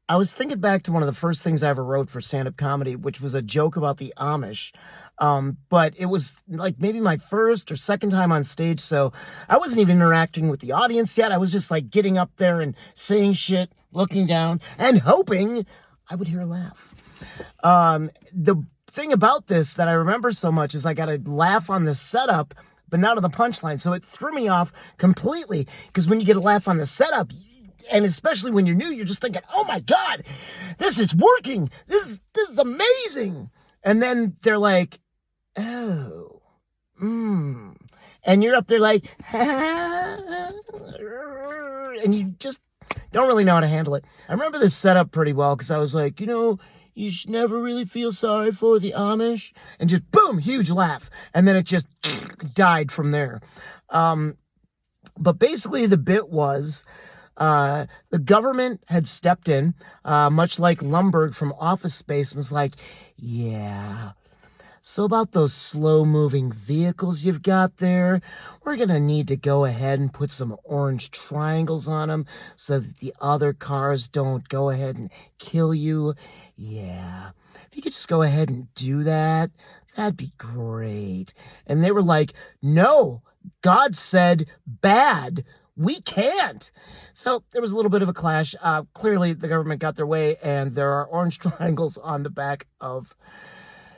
I was thinking back to one of the first things I ever wrote for stand-up comedy, which was a joke about the Amish. But it was like maybe my first or second time on stage, so I wasn't even interacting with the audience yet. I was just like getting up there and saying shit, looking down, and hoping I would hear a laugh. The thing about this that I remember so much is I got to laugh on the setup, but not on the punchline. So it threw me off completely because when you get a laugh on the setup, and especially when you're new, you're just thinking, oh my God, this is working. This is amazing. And then they're like, oh, and you're up there like, and you just don't really know how to handle it. I remember this setup pretty well because I was like, you should never really feel sorry for the Amish. And just boom, huge laugh. And then it just died from there. But basically the bit was, the government had stepped in, much like Lumbergh from Office Space, was like, yeah, so about those slow-moving vehicles you've got there, we're going to need to go ahead and put some orange triangles on them so that the other cars don't go ahead and kill you. Yeah, if you could just go ahead and do that, that'd be great. And they were like, no, God said bad. We can't. So there was a little bit of a clash. Clearly, the government got their way, and there are orange triangles on the back of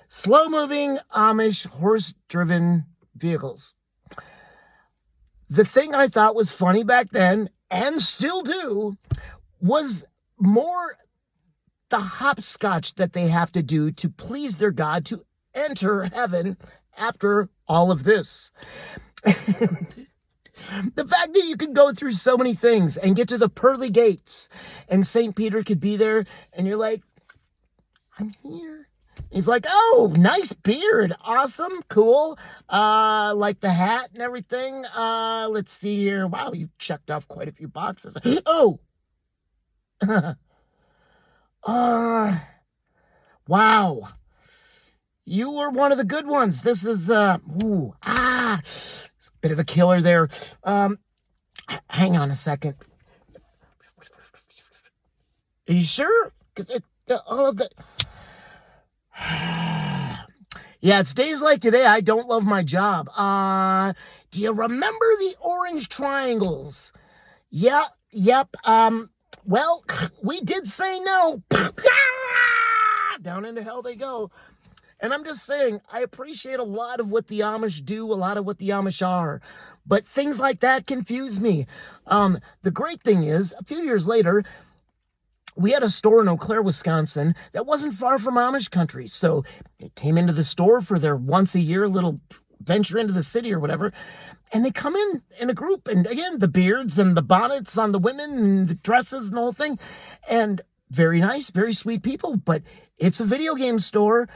slow-moving Amish horse-driven vehicles. The thing I thought was funny back then, and still do, was more the hopscotch that they have to do to please their God to enter heaven after all of this. The fact that you could go through so many things and get to the pearly gates and St. Peter could be there and you're like, I'm here. He's like, oh, nice beard. Awesome. Cool. Like the hat and everything. Let's see here. Wow, you checked off quite a few boxes. Oh. Wow. You were one of the good ones. This is, bit of a killer there. Hang on a second. Are you sure? Because all of the... Yeah, it's days like today I don't love my job. Do you remember the orange triangles? Yeah, yep. Well, we did say no. Down into hell they go. And I'm just saying, I appreciate a lot of what the Amish do, a lot of what the Amish are. But things like that confuse me. The great thing is, a few years later, we had a store in Eau Claire, Wisconsin that wasn't far from Amish country. So they came into the store for their once-a-year little venture into the city or whatever. And they come in a group. And again, the beards and the bonnets on the women and the dresses and the whole thing. And very nice, very sweet people. But it's a video game store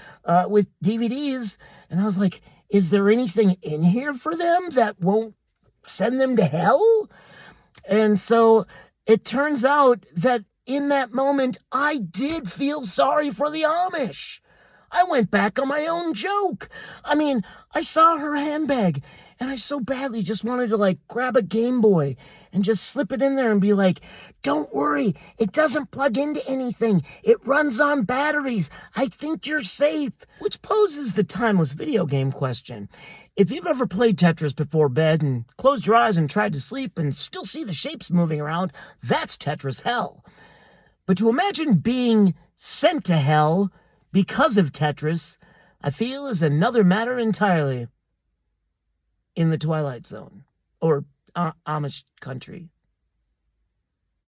with DVDs. And I was like, is there anything in here for them that won't send them to hell? And so it turns out that in that moment, I did feel sorry for the Amish. I went back on my own joke. I mean, I saw her handbag, and I so badly just wanted to, grab a Game Boy and just slip it in there and be like, don't worry, it doesn't plug into anything. It runs on batteries. I think you're safe. Which poses the timeless video game question. If you've ever played Tetris before bed and closed your eyes and tried to sleep and still see the shapes moving around, that's Tetris hell. But to imagine being sent to hell because of Tetris, I feel is another matter entirely. In the Twilight Zone, or Amish country.